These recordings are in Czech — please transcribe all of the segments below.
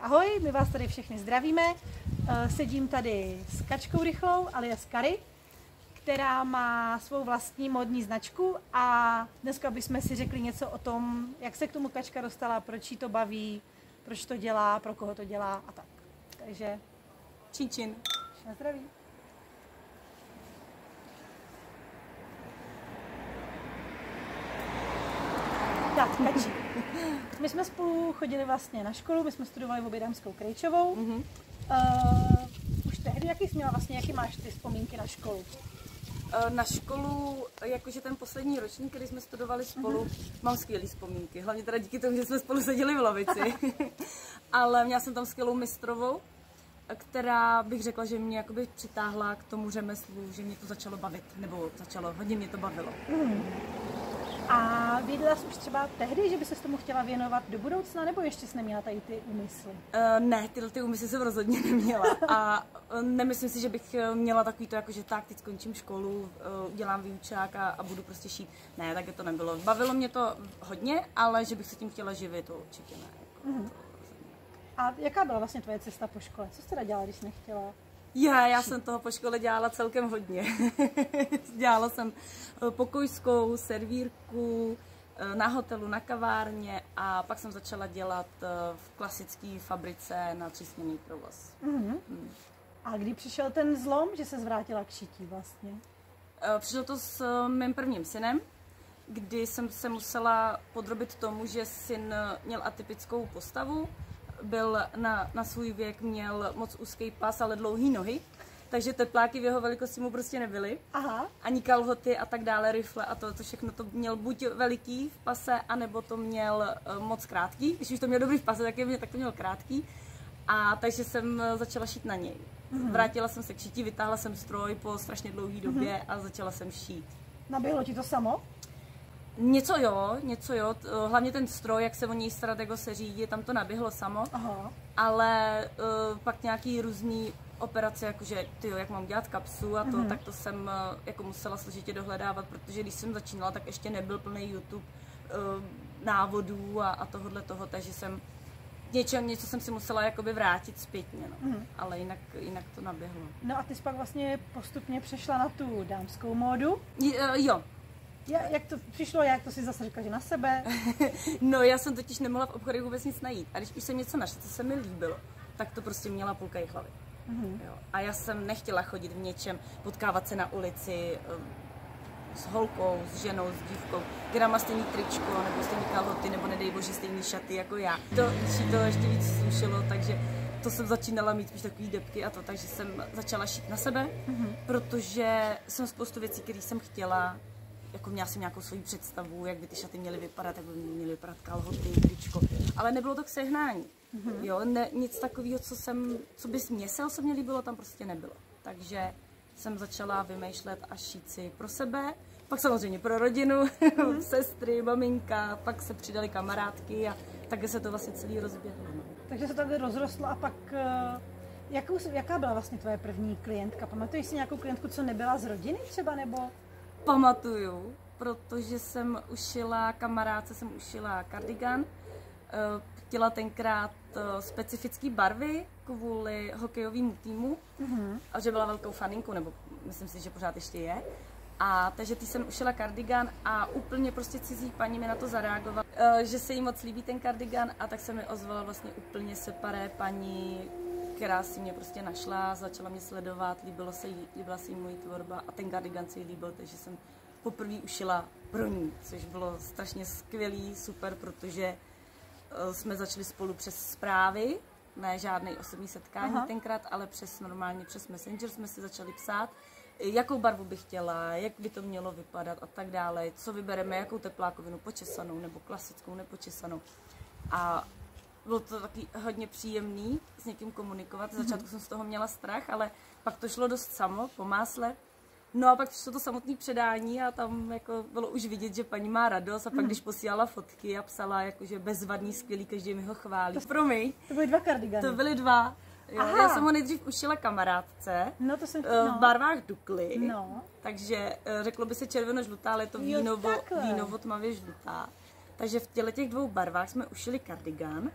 ahoj, my vás tady všechny zdravíme. Sedím tady s Kačkou Rychlou, alias Kari, která má svou vlastní módní značku a dneska bychom si řekli něco o tom, jak se k tomu Kačka dostala, proč jí to baví, proč to dělá, pro koho to dělá a tak. Takže čin čin. Na zdraví. Tak, Kači. My jsme spolu chodili vlastně na školu, my jsme studovali v Obědamskou Krejčovou. Už tehdy, jaký máš ty vzpomínky na školu? Na školu, jakože ten poslední ročník, který jsme studovali spolu, mám skvělé vzpomínky. Hlavně teda díky tomu, že jsme spolu seděli v lavici. Ale měla jsem tam skvělou mistrovou, která bych řekla, že mě jakoby přitáhla k tomu řemeslu, že mě to začalo bavit, nebo hodně mě to bavilo. A věděla jsi už třeba tehdy, že by se tomu chtěla věnovat do budoucna, nebo ještě jsi neměla tady ty úmysly? Ne, ty úmysly jsem rozhodně neměla. A nemyslím si, že bych měla takový to, jako že tak, teď skončím školu, udělám výučák a budu prostě šít. Ne, tak to nebylo. Bavilo mě to hodně, ale že bych se tím chtěla živit, to určitě ne. A jaká byla vlastně tvoje cesta po škole? Co jsi teda dělala, když jsi nechtěla? Já jsem toho po škole dělala celkem hodně. Dělala jsem pokojskou, servírku, na hotelu, na kavárně a pak jsem začala dělat v klasické fabrice na třísměnný provoz. A kdy přišel ten zlom, že se zvrátila k šití vlastně? Přišlo to s mým prvním synem, kdy jsem se musela podrobit tomu, že syn měl atypickou postavu. Byl na svůj věk, měl moc úzký pas, ale dlouhý nohy, takže tepláky v jeho velikosti mu prostě nebyly. Ani kalhoty a tak dále, rifle a to všechno to měl buď veliký v pase, anebo to měl moc krátký. Když už to měl dobrý v pase, tak to měl krátký. A takže jsem začala šít na něj. Vrátila jsem se k šití, vytáhla jsem stroj po strašně dlouhé době a začala jsem šít. Naběhlo ti to samo? Něco jo, hlavně ten stroj, jak se o něj starat, jak ho se řídí, tam to naběhlo samo, ale pak nějaký různý operace, jakože jak mám dělat kapsu a to, tak to jsem jako musela složitě dohledávat, protože když jsem začínala, tak ještě nebyl plný YouTube návodů a toho, takže jsem něco jsem si musela jakoby vrátit zpětně, ale jinak to naběhlo. No a ty jsi pak vlastně postupně přešla na tu dámskou módu? Jo. Jak to přišlo, jak to si zase řekla, že na sebe? No, já jsem totiž nemohla v obchodech vůbec nic najít. A když už jsem něco našla, co se mi líbilo, tak to prostě měla půlka jejich hlavy. Jo. A já jsem nechtěla chodit v něčem, potkávat se na ulici s holkou, s ženou, s dívkou, která má stejný tričko, nebo stejný kalhoty, nebo nedej bože stejný šaty jako já. To ještě víc slušelo, takže to jsem začínala mít spíš takový debky a to, takže jsem začala šít na sebe, protože jsem spoustu věcí, které jsem chtěla, jako měla jsem nějakou svoji představu, jak by ty šaty měly vypadat, jak by měly vypadat kalhoty, tričko, ale nebylo to k sehnání. Jo, nic takového, co by mě se osobně líbilo, tam prostě nebylo. Takže jsem začala vymýšlet a šít si pro sebe, pak samozřejmě pro rodinu, sestry, maminka, pak se přidali kamarádky a takhle se to vlastně celý rozběhlo. Takže se to tady rozrostlo a pak, jaká byla vlastně tvoje první klientka? Pamatuješ si nějakou klientku, co nebyla z rodiny třeba, nebo? Pamatuju, protože jsem ušila, kamarádce jsem ušila kardigan, chtěla tenkrát specifické barvy kvůli hokejovému týmu, a že byla velkou faninkou, nebo myslím si, že pořád ještě je. A takže ty jsem ušila kardigan a úplně prostě cizí paní mi na to zareagovala, že se jí moc líbí ten kardigan a tak se mi ozvala vlastně úplně separé paní, která si mě prostě našla, začala mě sledovat, líbila se jí mojí tvorba a ten kardigan se jí líbil, takže jsem poprvé ušila pro ní, což bylo strašně skvělý, super, protože jsme začali spolu přes zprávy, ne žádný osobní setkání tenkrát, ale přes Messenger jsme si začali psát, jakou barvu bych chtěla, jak by to mělo vypadat a tak dále, co vybereme, jakou teplákovinu, počesanou nebo klasickou, nepočesanou. A bylo to taky hodně příjemný s někým komunikovat. Z začátku jsem z toho měla strach, ale pak to šlo dost samo, po másle. No a pak přišlo to samotné předání a tam jako bylo už vidět, že paní má radost a pak když posílala fotky a psala jakože bezvadný, skvělý, každý mi ho chválí. Promiň. To byly 2 kardigany. To byly 2. Jo, já jsem ho nejdřív ušila kamarádce v barvách Dukly, takže řeklo by se červeno-žlutá, ale je to vínovo tmavě žlutá. Takže v těch 2 barvách jsme ušili kardigan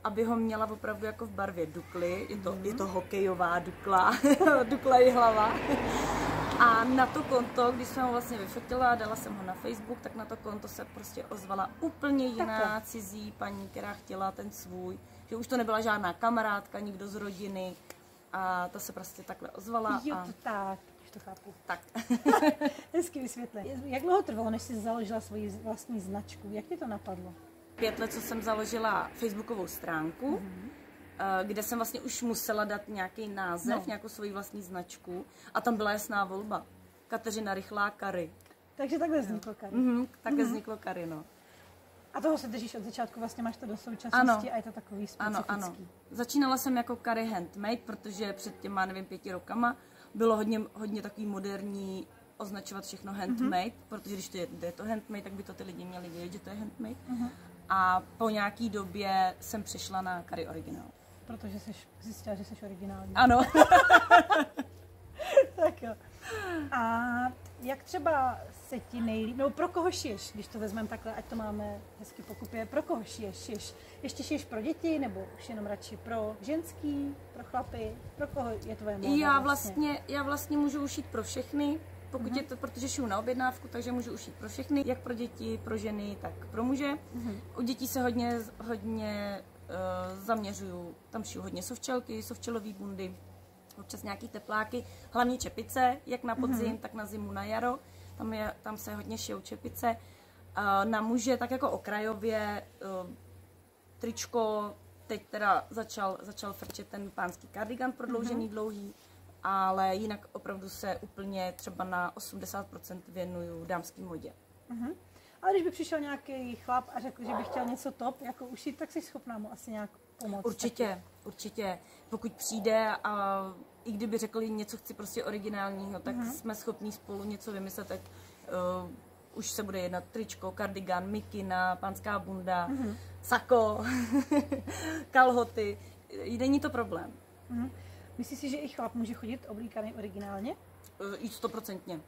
aby ho měla opravdu jako v barvě Dukly, je to hokejová Dukla, Dukla je hlava. A na to konto, když jsem ho vlastně vyfotila a dala jsem ho na Facebook, tak na to konto se prostě ozvala úplně jiná cizí paní, která chtěla ten svůj, že už to nebyla žádná kamarádka, nikdo z rodiny a ta se prostě takhle ozvala. Jo, to tak, už to chápu. Tak. Hezky vysvětlit. Jak dlouho trvalo, než jsi založila svoji vlastní značku? Jak ti to napadlo? 5 let, co jsem založila facebookovou stránku, kde jsem vlastně už musela dát nějaký název, nějakou svoji vlastní značku a tam byla jasná volba. Kateřina Rychlá Kary. Takže takhle vzniklo Kary. Takhle vzniklo Kary, no. A toho se držíš od začátku, vlastně máš to do současnosti a je to takový specifický. Ano. Začínala jsem jako Kary handmade, protože před těma, nevím, 5 rokama bylo hodně takový moderní označovat všechno handmade, protože když to je to handmade, tak by to ty lidi měli vědět, že to je handmade. A po nějaký době jsem přešla na Kary originál. Protože jsi zjistila, že jsi originální. Ano. Tak jo. A jak třeba se ti nejlíp, nebo pro koho šiješ, když to vezmeme takhle, ať to máme hezky pokupě, pro koho šiješ? Ještě šiješ pro děti, nebo už jenom radši pro ženský, pro chlapy, pro koho je tvoje móda Já vlastně můžu ušít pro všechny, pokud je to, protože šiju na objednávku, takže můžu ušít pro všechny, jak pro děti, pro ženy, tak pro muže. U dětí se hodně zaměřuju, tam šiju hodně sovčelky, sovčelové bundy, občas nějaký tepláky, hlavně čepice, jak na podzim, tak na zimu, na jaro. Tam se hodně šijou čepice. Na muže tak jako okrajově, tričko, teď teda začal frčet ten pánský kardigan prodloužený, dlouhý, ale jinak opravdu se úplně třeba na 80% věnuju dámský modě. Ale když by přišel nějaký chlap a řekl, že by chtěl něco top, jako ušít, tak jsi schopná mu asi nějak pomoct. Určitě. Pokud přijde a i kdyby řekli něco chci prostě originálního, tak jsme schopní spolu něco vymyslet, tak už se bude jednat tričko, kardigan, mikina, pánská bunda, sako, kalhoty. Není to problém. Myslíš si, že i chlap může chodit oblíkaný originálně? I 100%.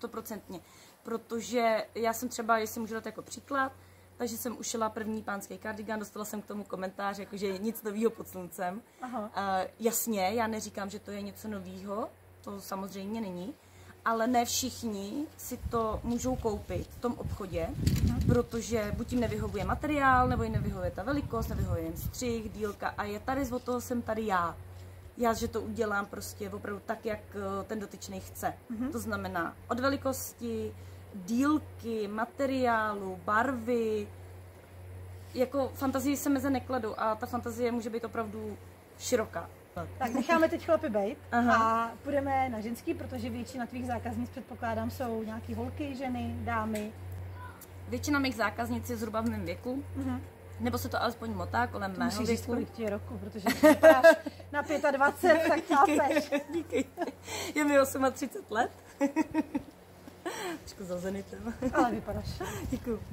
100%. Protože já jsem třeba, jestli můžu dát jako příklad, takže jsem ušila první pánský kardigan, dostala jsem k tomu komentář, jakože nic novýho pod sluncem. Jasně, já neříkám, že to je něco novýho, to samozřejmě není, ale ne všichni si to můžou koupit v tom obchodě, protože buď jim nevyhovuje materiál, nebo jim nevyhovuje ta velikost, nevyhovuje jim střih, dílka a je tady, od toho jsem tady já. Já, že to udělám prostě opravdu tak, jak ten dotyčný chce. To znamená od velikosti, dílky, materiálu, barvy. Jako fantazii se meze nekladu a ta fantazie může být opravdu široká. Tak necháme teď chlapy bejt a půjdeme na ženský, protože většina tvých zákaznic, předpokládám, jsou nějaký holky, ženy, dámy. Většina mých zákaznic je zhruba v mém věku. Nebo se to alespoň motá kolem mého věku. Musíš říct, kolik ti je roku, protože vypadáš na 25, tak chápeš. Díky. Je mi 38 let. Trošku za zenitem. Ale vypadáš. Děkuju.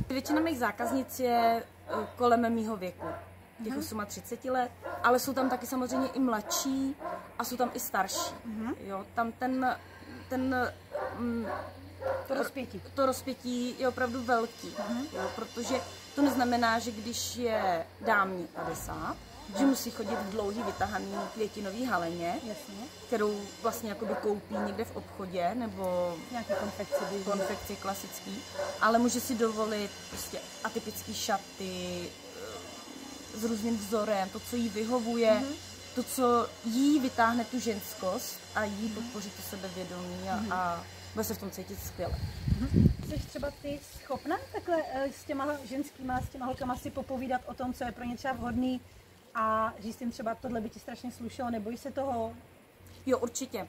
Většina mých zákaznic je kolem mého věku. Těch 38 let, ale jsou tam taky samozřejmě i mladší a jsou tam i starší. Jo, tam to rozpětí je opravdu velký, jo, protože to neznamená, že když je dámě 50, že musí chodit v dlouhý vytahaný květinový haleně, kterou vlastně jakoby koupí někde v obchodě nebo nějaké konfekci klasický, ale může si dovolit prostě atypické šaty s různým vzorem, to, co jí vyhovuje, to, co jí vytáhne tu ženskost a jí podpoří to sebevědomí a bude se v tom cítit skvěle. Jsi třeba ty schopná takhle s těma ženskýma, s těma holkama si popovídat o tom, co je pro ně třeba vhodný a říct jim třeba, tohle by ti strašně slušelo, nebojí se toho? Jo, určitě.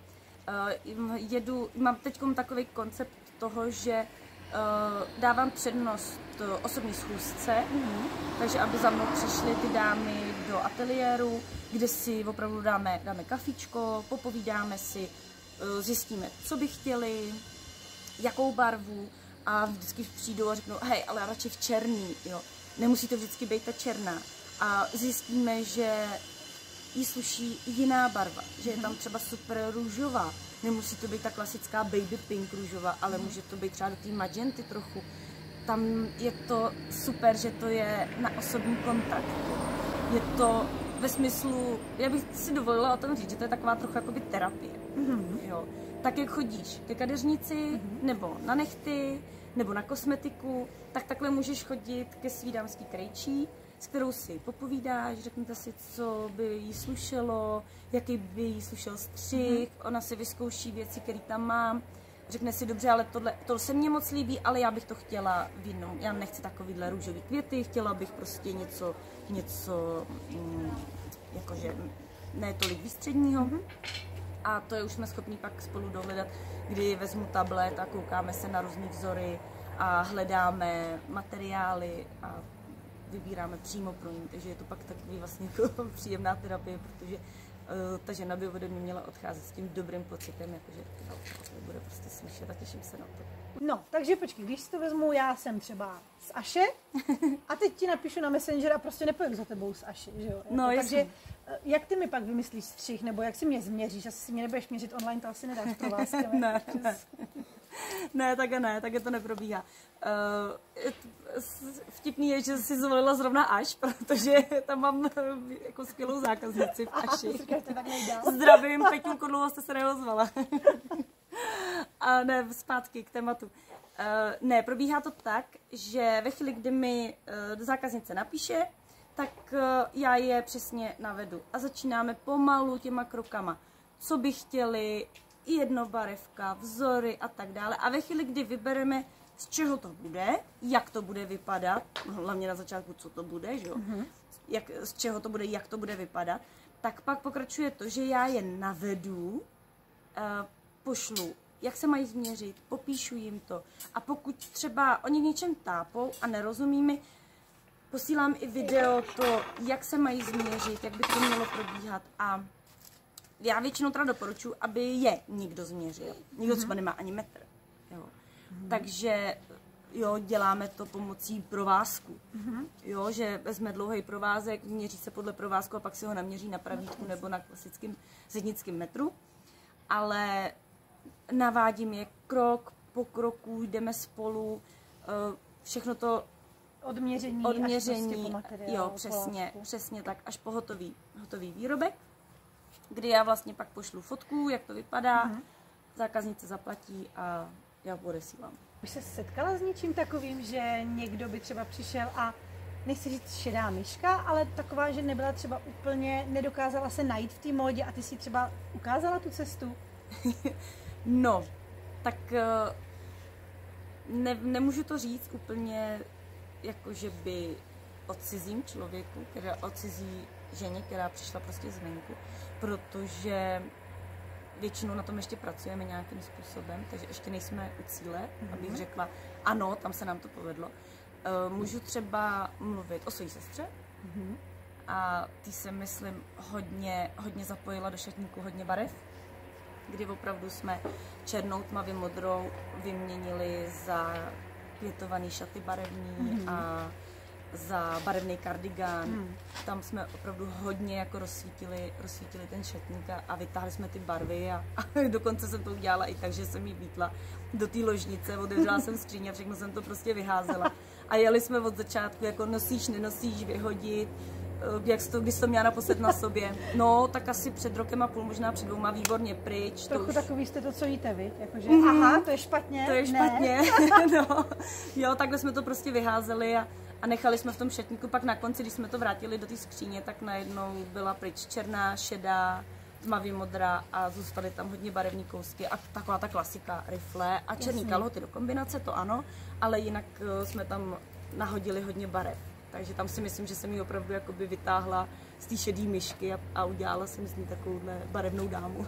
Mám teď takový koncept toho, že dávám přednost osobní schůzce, takže aby za mnou přišly ty dámy do ateliéru, kde si opravdu dáme kafičko, popovídáme si, zjistíme, co by chtěli, jakou barvu a vždycky přijdou a řeknou, hej, ale radši v černý, jo. Nemusí to vždycky být ta černá. A zjistíme, že jí sluší jiná barva, že je tam třeba super růžová. Nemusí to být ta klasická baby pink růžová, ale může to být třeba do té magenty trochu. Tam je to super, že to je na osobní kontaktu. Je to ve smyslu, já bych si dovolila o tom říct, že to je taková trochu jakoby terapie. Jo. Tak jak chodíš ke kadeřnici, nebo na nehty, nebo na kosmetiku, tak takhle můžeš chodit ke svý dámský krejčí, s kterou si popovídáš, řeknete si, co by jí slušelo, jaký by jí slušel střih, ona si vyzkouší věci, které tam mám, řekne si, dobře, ale to se mně moc líbí, ale já bych to chtěla v jednom, já nechci takovýhle růžový květy, chtěla bych prostě něco jakože ne tolik výstředního. A to je už jsme schopni pak spolu dohledat, kdy vezmu tablet a koukáme se na různý vzory a hledáme materiály a vybíráme přímo pro ní, takže je to pak takový vlastně jako příjemná terapie, protože ta žena by ode mě měla odcházet s tím dobrým pocitem, jakože to bude prostě slyšet a těším se na to. No, takže počkej, když si to vezmu, já jsem třeba z Aše a teď ti napíšu na Messenger a prostě nepojedu za tebou z Aše, že jo? No, takže jak ty mi pak vymyslíš střih, nebo jak si mě změříš? Asi si mě nebudeš měřit online, to asi nedáš pro vás. Ne, také to neprobíhá. Vtipný je, že si zvolila zrovna Aš, protože tam mám jako skvělou zákaznici v Aši. Zdravím, Peťu Kodlovou, jste se neozvala. A ne, zpátky k tématu. Ne, probíhá to tak, že ve chvíli, kdy mi zákaznice napíše, tak já je přesně navedu. A začínáme pomalu těma krokama. Co by chtěli, jednobarevka, vzory a tak dále. A ve chvíli, kdy vybereme, z čeho to bude, jak to bude vypadat, hlavně na začátku, co to bude, že jo? Z čeho to bude, jak to bude vypadat, tak pak pokračuje to, že já je navedu, pošlu, jak se mají změřit, popíšu jim to. A pokud třeba oni v něčem tápou a nerozumí mi, posílám i video to, jak se mají změřit, jak by to mělo probíhat. A já většinou teda doporučuji, aby je někdo změřil. Někdo třeba nemá ani metr. Jo. Takže jo, děláme to pomocí provázku. Jo, že vezme dlouhý provázek, měří se podle provázku a pak si ho naměří na pravítku nebo na klasickém zednickém metru. Ale navádím je krok po kroku, jdeme spolu, všechno to odměření až prostě po materiálu, jo, přesně tak, až po hotový výrobek, kdy já vlastně pak pošlu fotku, jak to vypadá, zákaznice zaplatí a já odesílám. Už se setkala s něčím takovým, že někdo by třeba přišel a nechci říct šedá myška, ale taková, že nebyla třeba úplně, nedokázala se najít v té módě a ty si třeba ukázala tu cestu? No, tak nemůžu to říct úplně jako, že by o cizím člověku, o cizí ženě, která přišla prostě zvenku, protože většinou na tom ještě pracujeme nějakým způsobem, takže ještě nejsme u cíle, abych řekla, ano, tam se nám to povedlo. Můžu třeba mluvit o své sestře a ty se, myslím, hodně zapojila do šatníku, hodně barev, kdy opravdu jsme černou, tmavě modrou vyměnili za květovaný šaty barevný a za barevný kardigán. Tam jsme opravdu hodně jako rozsvítili ten šatník a vytáhli jsme ty barvy a dokonce jsem to udělala i tak, že jsem jí vítla do té ložnice, otevřela jsem skříň a všechno jsem to prostě vyházela. A jeli jsme od začátku, jako nosíš, nenosíš, vyhodit, když to měla naposled na sobě. No, tak asi před rokem a půl, možná před 2, výborně pryč. Trochu takový jste to, co jíte vy, jakože aha, to je špatně. To je špatně, no. Jo, takhle jsme to prostě vyházeli a nechali jsme v tom šatníku, pak na konci, když jsme to vrátili do té skříně, tak najednou byla pryč černá, šedá, tmavě modrá a zůstaly tam hodně barevní kousky a taková ta klasika, rifle a černý kalhoty do kombinace, to ano, ale jinak jsme tam nahodili hodně barev. Takže tam si myslím, že jsem ji opravdu jakoby vytáhla z té šedé myšky a udělala jsem z ní takovouhle barevnou dámu.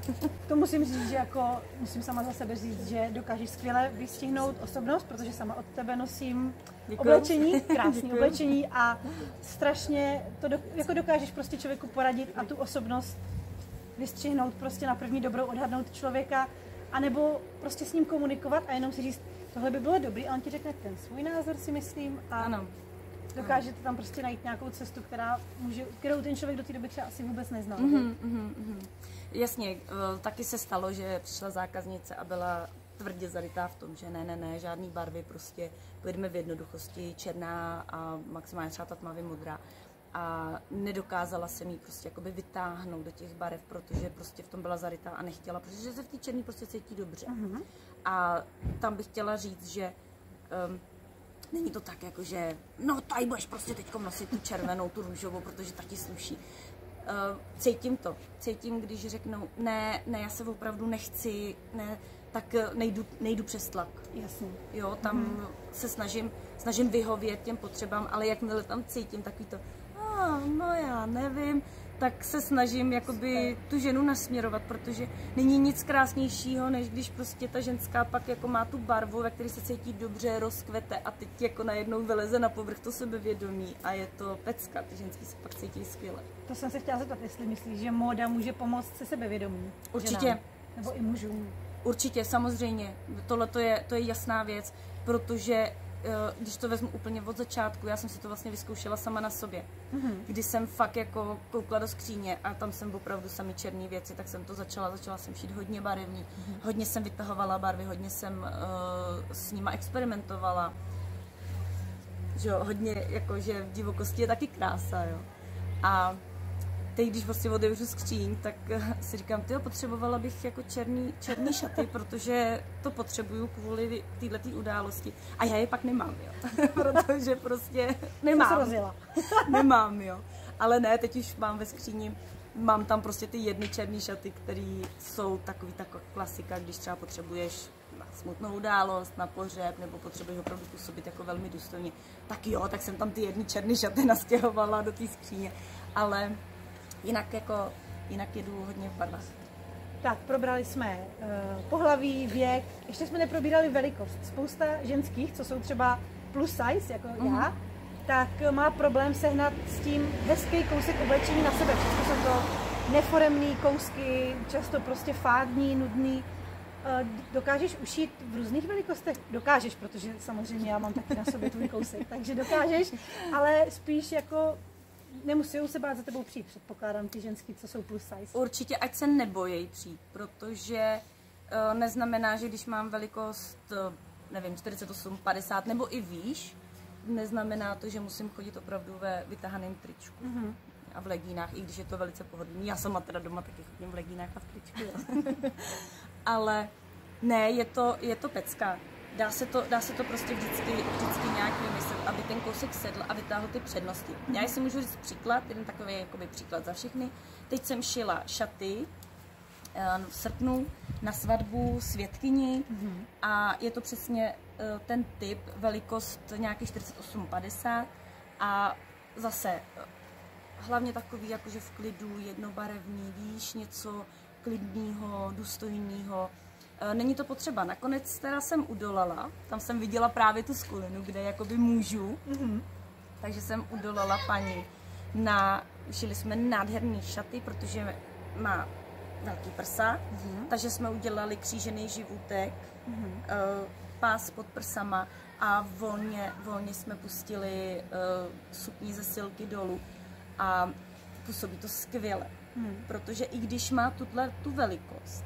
To musím říct, že jako, musím sama za sebe říct, že dokážeš skvěle vystihnout osobnost, protože sama od tebe nosím oblečení, krásné oblečení a strašně to jako dokážeš prostě člověku poradit a tu osobnost vystřihnout prostě na první dobrou, odhadnout člověka, anebo prostě s ním komunikovat a jenom si říct, tohle by bylo dobrý a on ti řekne ten svůj názor, si myslím. A ano. Dokážete tam prostě najít nějakou cestu, kterou ten člověk do té doby třeba asi vůbec neznal. Jasně, taky se stalo, že přišla zákaznice a byla tvrdě zarytá v tom, že ne, žádný barvy, prostě pojedeme v jednoduchosti, černá a maximálně třeba ta tmavě modrá. a nedokázala jsem jí prostě jakoby vytáhnout do těch barev, protože prostě v tom byla zarytá a nechtěla, protože se v té černý prostě cítí dobře. A tam bych chtěla říct, že není to tak, jako že no tady budeš prostě teď nosit tu červenou, tu růžovou, protože ta ti sluší. Cítím to. Cítím, když řeknou, ne, já se opravdu nechci, ne, tak nejdu přes tlak. Jasně. Jo, tam se snažím vyhovět těm potřebám, ale jakmile tam cítím takový to, no já nevím, tak se snažím jakoby tu ženu nasměrovat, protože není nic krásnějšího, než když prostě ta ženská pak jako má tu barvu, ve které se cítí dobře, rozkvete a teď jako najednou vyleze na povrch to sebevědomí a je to pecka, ty ženský se pak cítí skvěle. To jsem se chtěla zeptat, jestli myslíš, že móda může pomoct se sebevědomí? Určitě. Ženám, nebo i mužům? Určitě, samozřejmě. Tohle to je jasná věc, protože když to vezmu úplně od začátku, já jsem si to vlastně vyzkoušela sama na sobě. Kdy jsem fakt jako koukla do skříně a tam jsem opravdu sami černé věci, tak jsem to začala jsem šít hodně barevný, hodně jsem vytahovala barvy, hodně jsem s nima experimentovala. Že jo, hodně, jakože v divokosti je taky krása, jo. A teď, když prostě otevřu skříň, tak si říkám, potřebovala bych jako černý šaty, protože to potřebuju kvůli této události. A já je pak nemám, jo. Protože prostě nemám. Nemám, jo. Ale ne, teď už mám ve skříni, mám tam prostě ty jedny černé šaty, které jsou taková klasika, když třeba potřebuješ na smutnou událost, na pohřeb, nebo potřebuješ opravdu působit jako velmi důstojně. Tak jo, tak jsem tam ty jedny černé šaty nastěhovala do té skříně. Ale jinak jedu hodně v barvách. Tak, probrali jsme pohlaví, věk, ještě jsme neprobírali velikost. Spousta ženských, co jsou třeba plus size, jako já, tak má problém sehnat s tím hezký kousek oblečení na sebe. Často jsou to neforemný kousky, často prostě fádní, nudný. Dokážeš ušít v různých velikostech? Dokážeš, protože samozřejmě já mám taky na sobě tvůj kousek, takže dokážeš, ale spíš jako nemusí se bát za tebou přijít, předpokládám, ty ženský, co jsou plus size. Určitě, ať se nebojí přijít, protože neznamená, že když mám velikost, nevím, 48, 50 nebo i výš, neznamená to, že musím chodit opravdu ve vytahaném tričku a v legínách, i když je to velice pohodlný. Já sama teda doma taky chodím v legínách a v tričku, jo. Ale ne, je to pecka. Dá se to prostě vždycky nějak vymyslet, aby ten kousek sedl a vytáhl ty přednosti. Já si můžu říct příklad, jeden takový jakoby příklad za všechny. Teď jsem šila šaty v srpnu na svatbu svědkyni a je to přesně ten typ, velikost nějakých 48-50 a zase hlavně takový jakože v klidu, jednobarevný, víš, něco klidného, důstojného. Není to potřeba. Nakonec teda jsem udolala, tam jsem viděla právě tu skulinu, kde jakoby můžu, takže jsem udolala paní šili jsme nádherný šaty, protože má velký prsa, takže jsme udělali křížený živůtek, pás pod prsama a volně jsme pustili sukni ze silky dolů a působí to skvěle, protože i když má tu velikost,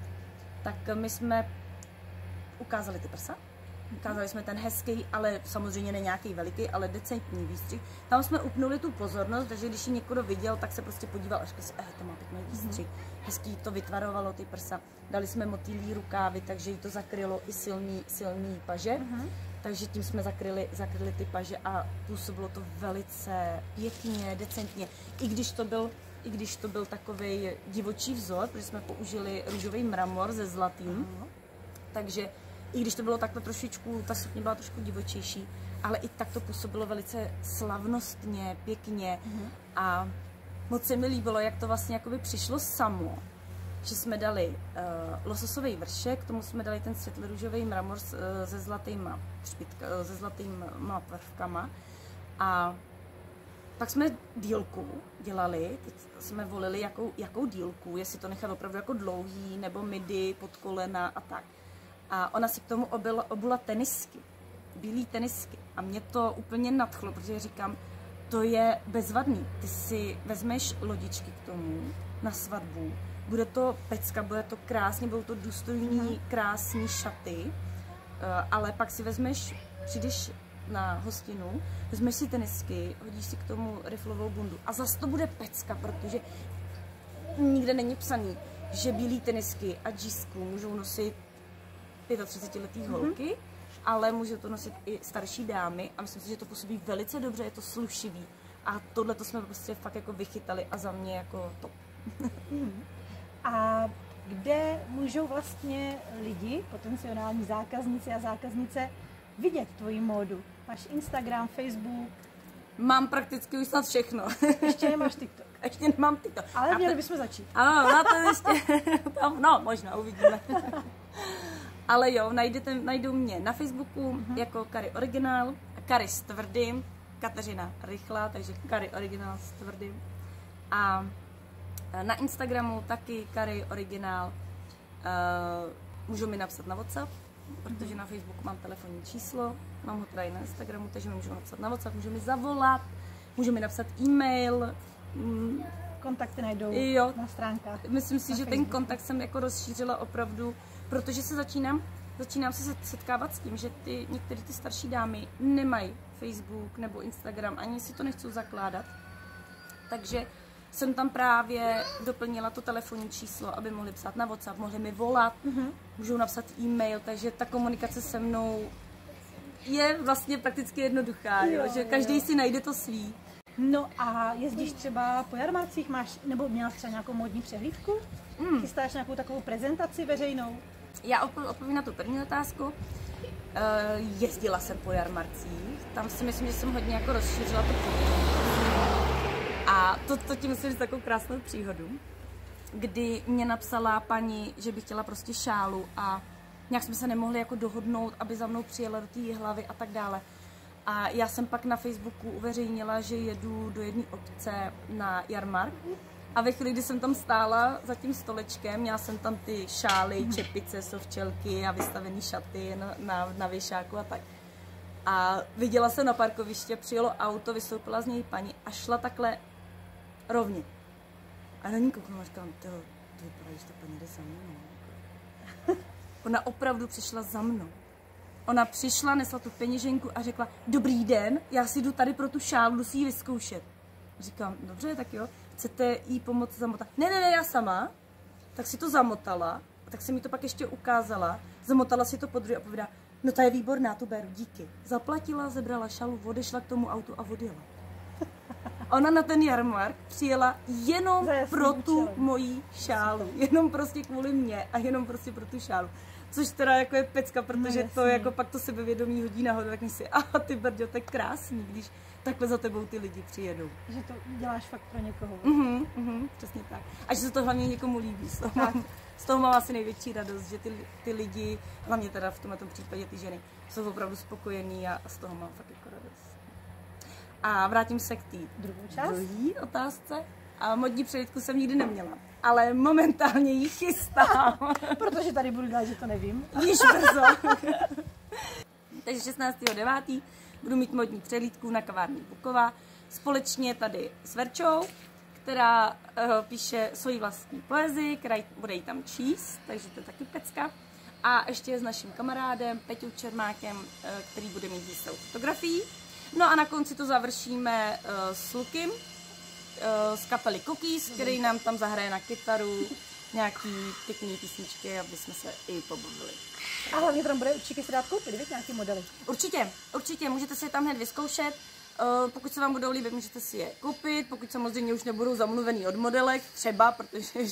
tak my jsme ukázali ty prsa, ukázali jsme ten hezký, ale samozřejmě ne nějaký veliký, ale decentní výstřih. Tam jsme upnuli tu pozornost, takže když ji někdo viděl, tak se prostě podíval a řekl si, to má pěkný výstřih. Hezký to vytvarovalo ty prsa. Dali jsme motýlí rukávy, takže jí to zakrylo i silný paže. Takže tím jsme zakryli ty paže a působilo to velice pěkně, decentně. I když to byl takovej divočí vzor, protože jsme použili růžový mramor se zlatým, takže i když to bylo takhle trošičku, ta sukně byla trošku divočejší, ale i tak to působilo velice slavnostně, pěkně a moc se mi líbilo, jak to vlastně jakoby přišlo samo, že jsme dali lososový vršek, k tomu jsme dali ten světle růžový mramor se zlatýma prvkama a pak jsme dílku dělali, teď jsme volili jakou dílku, jestli to nechat opravdu jako dlouhý, nebo midi pod kolena a tak. A ona si k tomu obula tenisky, bílý tenisky. A mě to úplně nadchlo, protože říkám, to je bezvadný. Ty si vezmeš lodičky k tomu na svatbu, bude to pecka, bude to krásně, budou to důstojní, krásní šaty, ale pak si vezmeš, přijdeš na hostinu, vezmeš si tenisky, hodíš si k tomu riflovou bundu a zase to bude pecka, protože nikde není psaný, že bílé tenisky a džísku můžou nosit 35letý holky, ale může to nosit i starší dámy a myslím si, že to působí velice dobře, je to slušivý a tohle to jsme prostě fakt jako vychytali a za mě jako top. A kde můžou vlastně lidi, potenciální zákazníci a zákaznice, vidět tvoji módu? Máš Instagram, Facebook? Mám prakticky už snad všechno. Ještě nemáš TikTok. Ještě nemám TikTok. Ale měli bychom začít. Ano, na to ještě, no možná, uvidíme. Ale jo, najdou mě na Facebooku jako Kari Originál, Kari s tvrdým, Kateřina Rychlá, takže Kari Originál s tvrdým. A na Instagramu taky Kari Originál. Můžou mi napsat na WhatsApp, protože na Facebooku mám telefonní číslo, mám ho teda i na Instagramu, takže mi můžou napsat na WhatsApp, můžou mi zavolat, můžou mi napsat e-mail. Kontakty najdou na stránkách. Myslím si, že ten kontakt jsem jako rozšířila opravdu, protože se začínám se setkávat s tím, že některé ty starší dámy nemají Facebook nebo Instagram, ani si to nechcou zakládat. Takže jsem tam právě doplnila to telefonní číslo, aby mohli psát na WhatsApp, mohli mi volat, můžou napsat e-mail, takže ta komunikace se mnou je vlastně prakticky jednoduchá, že každý si najde to svý. No a jezdíš třeba po jarmarcích, nebo měla třeba nějakou módní přehlídku? Chystáš nějakou takovou prezentaci veřejnou? Já odpovím na tu první otázku. Jezdila jsem po jarmarcích, tam si myslím, že jsem hodně jako rozšířila to povědomí. A to ti musím říct takovou krásnou příhodu, kdy mě napsala paní, že by chtěla prostě šálu a nějak jsme se nemohli jako dohodnout, aby za mnou přijela do té Jihlavy a tak dále. A já jsem pak na Facebooku uveřejnila, že jedu do jedné obce na jarmark. A ve chvíli, kdy jsem tam stála za tím stolečkem, měla jsem tam ty šály, čepice, sovčelky a vystavené šaty na věšáku a tak. A viděla jsem na parkoviště, přijelo auto, vystoupila z něj paní a šla takhle rovně. A na ní kouknu a říkám, ty vypadá, že ta paní jde za mnou. Ona opravdu přišla za mnou. Ona přišla, nesla tu peněženku a řekla, dobrý den, já si jdu tady pro tu šálu, jdu si ji vyzkoušet. Říkám, dobře, tak jo, chcete jí pomoct zamotat? Ne, já sama. Tak si to zamotala, a tak jsem mi to pak ještě ukázala, zamotala si to podruhé a povídá, no ta je výborná, tu beru, díky. Zaplatila, zebrala šalu, odešla k tomu autu a odjela. Ona na ten jarmark přijela jenom pro tu moji šálu, jenom prostě kvůli mě a jenom prostě pro tu šálu. Což teda jako je pecka, protože to jako pak to sebevědomí hodí nahoru, tak si, ty brďo, to je krásný, když takhle za tebou ty lidi přijedou. Že to děláš fakt pro někoho. Přesně tak. A že se to hlavně někomu líbí. Z toho mám asi největší radost, že ty lidi, hlavně teda v tomto případě ty ženy, jsou opravdu spokojení a z toho mám fakt jako radost. A vrátím se k té druhé otázce. A modní přehlídku jsem nikdy neměla, ale momentálně ji chystám. Protože tady budu dát, že to nevím. Již brzo. Takže 16.9. budu mít modní přehlídku na kavárně Buková společně tady s Verčou, která píše svoji vlastní poezii, která bude jí tam číst, takže to je taky pecka. A ještě s naším kamarádem Peťou Čermákem, který bude mít výstavu fotografií. No a na konci to završíme s Lukim z kapely Cookies, který nám tam zahraje na kytaru nějaký pěkný písničky, aby jsme se i pobavili. A hlavně tam bude určitě se dát koupit, víte, nějaký modely. Určitě, můžete si je tam hned vyzkoušet. Pokud se vám budou líbit, můžete si je koupit, pokud samozřejmě už nebudou zamluvený od modelek, třeba, protože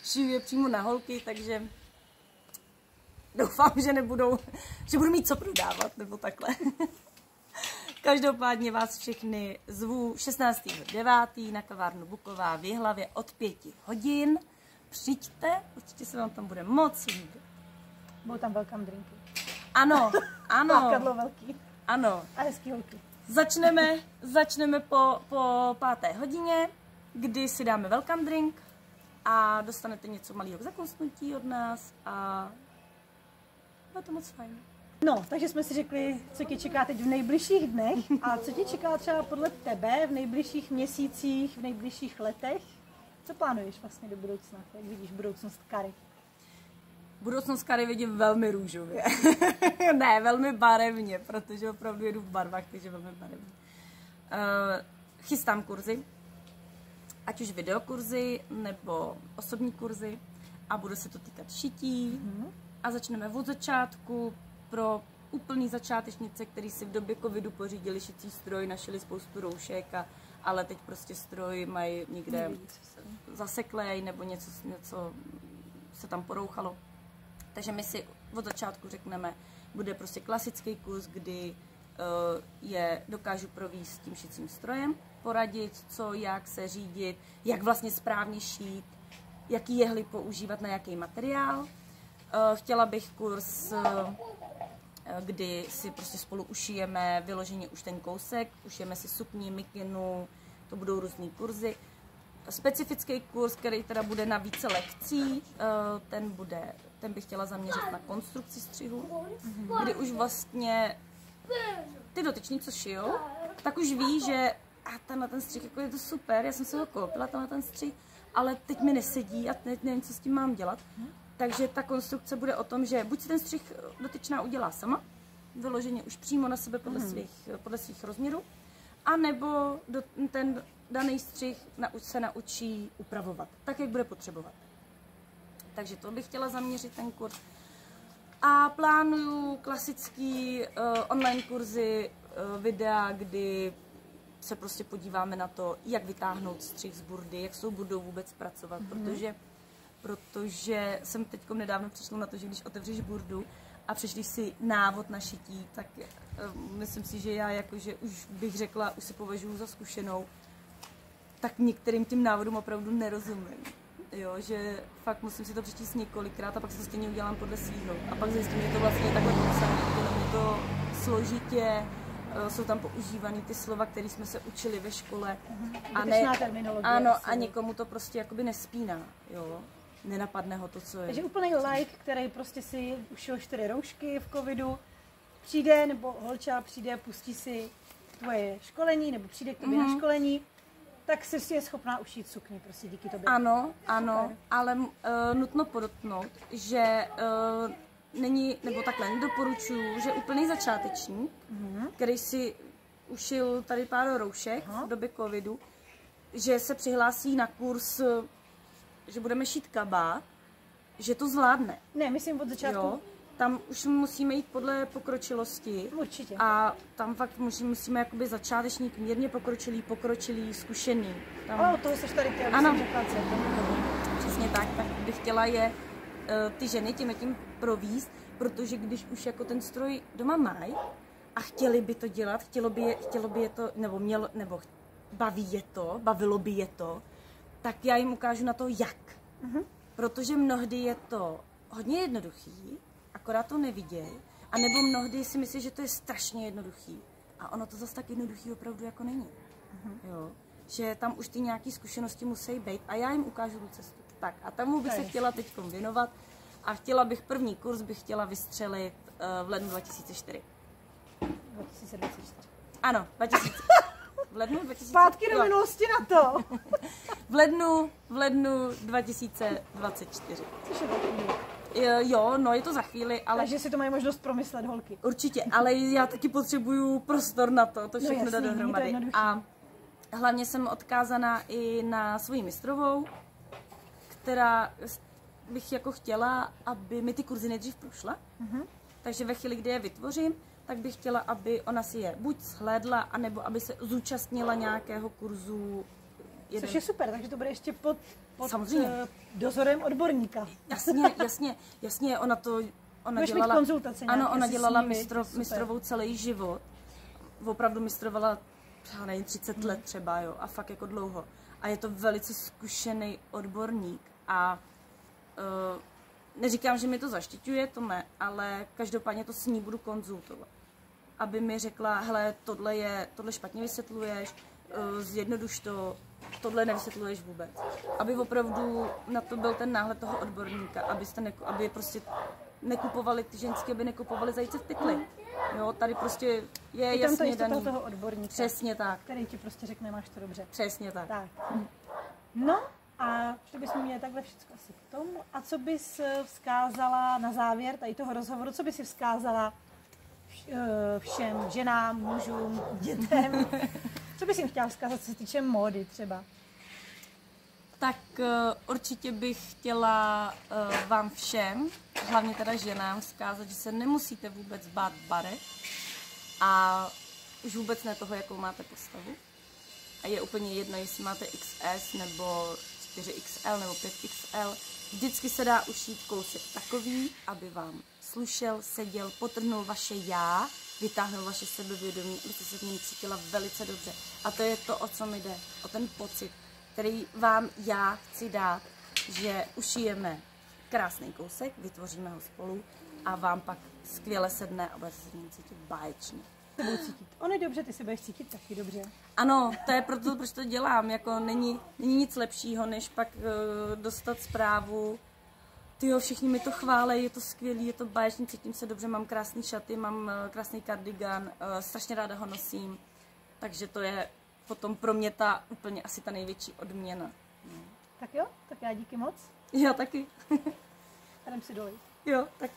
šiju je přímo na holky, takže doufám, že budu mít co prodávat, nebo takhle. Každopádně vás všechny zvu 16.9. na kavárnu Buková v Jihlavě od 5 hodin. Přijďte, určitě se vám tam bude moc líbit. Budou tam welcome drinky. Ano. Lákadlo velký. Ano. A hezký holky. Začneme po 5. hodině, kdy si dáme welcome drink a dostanete něco malého k zakousnutí od nás a bude to moc fajn. No, takže jsme si řekli, co tě čeká teď v nejbližších dnech a co tě čeká třeba podle tebe v nejbližších měsících, v nejbližších letech. Co plánuješ vlastně do budoucna? Jak vidíš budoucnost Kary? Budoucnost Kary vidím velmi růžově. Ne, velmi barevně, protože opravdu jedu v barvách, takže velmi barevně. Chystám kurzy, ať už videokurzy nebo osobní kurzy, a bude se to týkat šití. A začneme od začátku pro úplný začátečnice, který si v době covidu pořídili šicí stroj, našili spoustu roušek, ale teď prostě stroj mají někde zaseklej nebo něco se tam porouchalo. Takže my si od začátku řekneme, bude prostě klasický kurz, kdy je dokážu provést tím šicím strojem, poradit, co, jak se řídit, jak vlastně správně šít, jaký jehly používat na jaký materiál. Chtěla bych kurz, kdy si prostě spolu ušijeme vyloženě už ten kousek, ušijeme si sukni, mikinu, to budou různý kurzy. Specifický kurz, který teda bude na více lekcí, ten bych chtěla zaměřit na konstrukci střihu, kdy už vlastně ty dotyční, co šijou, tak už ví, že tenhle ten střih, jako je to super, já jsem si ho koupila, tenhle ten střih, ale teď mi nesedí a teď nevím, co s tím mám dělat. Takže ta konstrukce bude o tom, že buď si ten střih dotyčná udělá sama, vyloženě už přímo na sebe podle svých rozměrů, anebo ten daný střih se naučí upravovat, tak, jak bude potřebovat. Takže to bych chtěla zaměřit ten kurz. A plánuju klasický online kurzy, videa, kdy se prostě podíváme na to, jak vytáhnout střih z burdy, jak s tou burdou vůbec pracovat, protože jsem teď nedávno přišla na to, že když otevřeš burdu a přečteš si návod na šití, tak myslím si, že já jakože už bych řekla, už se považuji za zkušenou, tak některým tím návodům opravdu nerozumím. Jo, že fakt musím si to přečíst několikrát a pak si to stejně udělám podle svýho. A pak zjistím, že to vlastně je takhle popsané, jenom je to složitě, jsou tam používané ty slova, které jsme se učili ve škole. A někomu to prostě jakoby nespíná, jo. Nenapadne ho to, co je. Takže úplný like, který prostě si ušil 4 roušky v covidu, přijde, nebo holča přijde, pustí si tvoje školení, nebo přijde k tobě na školení, tak si je schopná ušít sukni, prostě díky tobě. Ano, ale nutno podotknout, že není, nebo takhle, nedoporučuju, že úplný začátečník, který si ušil tady pár roušek v době covidu, že se přihlásí na kurz, že budeme šít kabát, že to zvládne. Ne, myslím od začátku. Jo, tam už musíme jít podle pokročilosti. Určitě. A tam fakt musíme jakoby začátečník, mírně pokročilý, zkušený. Tam... toho seš tady chtěla, ano. Přesně tak bych chtěla je ty ženy tím províst, protože když už jako ten stroj doma mají a chtěli by to dělat, chtělo by je to, nebo bavilo by je to, tak já jim ukážu na to jak. Protože mnohdy je to hodně jednoduchý, akorát to nevidějí, anebo mnohdy si myslí, že to je strašně jednoduchý. A ono to zase tak jednoduchý opravdu jako není. Jo. Že tam už ty nějaké zkušenosti musí být a já jim ukážu tu cestu. Tak a tomu bych se chtěla teď věnovat a první kurz bych chtěla vystřelit v lednu 2004. 2024. Ano, 2000. V lednu 2000. Zpátky do minulosti na to. v lednu 2024. Což je takový. Jo, no je to za chvíli, ale... Takže si to mají možnost promyslet, holky. Určitě, ale já taky potřebuju prostor na to všechno dát dohromady. A hlavně jsem odkázaná i na svoji mistrovou, která bych jako chtěla, aby mi ty kurzy nejdřív prošla. Takže ve chvíli, kdy je vytvořím, tak bych chtěla, aby ona si je buď shlédla, anebo aby se zúčastnila nějakého kurzu. Což je super, takže to bude ještě pod dozorem odborníka. Jasně, ona Budeš dělala... mít konzultace. Ano, ona dělala mistrovou celý život. Opravdu mistrovala 30 let třeba, jo, a fakt jako dlouho. A je to velice zkušený odborník a neříkám, že mi to zaštiťuje, to ne, ale každopádně to s ní budu konzultovat. Aby mi řekla, hele, tohle špatně vysvětluješ, zjednoduš to, tohle nevysvětluješ vůbec. Aby opravdu na to byl ten náhled toho odborníka, aby prostě nekupovali ty ženské, aby nekupovali zajíce v pytli. Jo, tady prostě je jasně daný. Toho odborníka. Přesně tak. Který ti prostě řekne, máš to dobře. Přesně tak. No, A to bychom měli takhle všechno asi k tomu. A co bys vzkázala na závěr tady toho rozhovoru, co bys si vzkázala všem ženám, mužům, dětem? Co bys jim chtěla vzkázat, co se týče módy třeba? Tak určitě bych chtěla vám všem, hlavně teda ženám, vzkázat, že se nemusíte vůbec bát barev a už vůbec ne toho, jakou máte postavu. A je úplně jedno, jestli máte XS nebo 4XL nebo 5XL. Vždycky se dá ušít kousek takový, aby vám slušel, seděl, potrhnul vaše já, vytáhnul vaše sebevědomí, abyste se v něm cítila velice dobře. A to je to, o co mi jde, o ten pocit, který vám já chci dát, že ušijeme krásný kousek, vytvoříme ho spolu a vám pak skvěle sedne a budete se v něm cítit báječně. Ono je dobře, ty se budeš cítit taky dobře. Ano, to je proto, proč to dělám. Jako není nic lepšího, než pak dostat zprávu. Tyjo, všichni mi to chválej, je to skvělý, je to báječný, cítím se dobře, mám krásný šaty, mám krásný kardigan, strašně ráda ho nosím. Takže to je potom pro mě úplně asi ta největší odměna. Tak jo, tak já díky moc. Já taky. Jdem si dolej. Jo, tak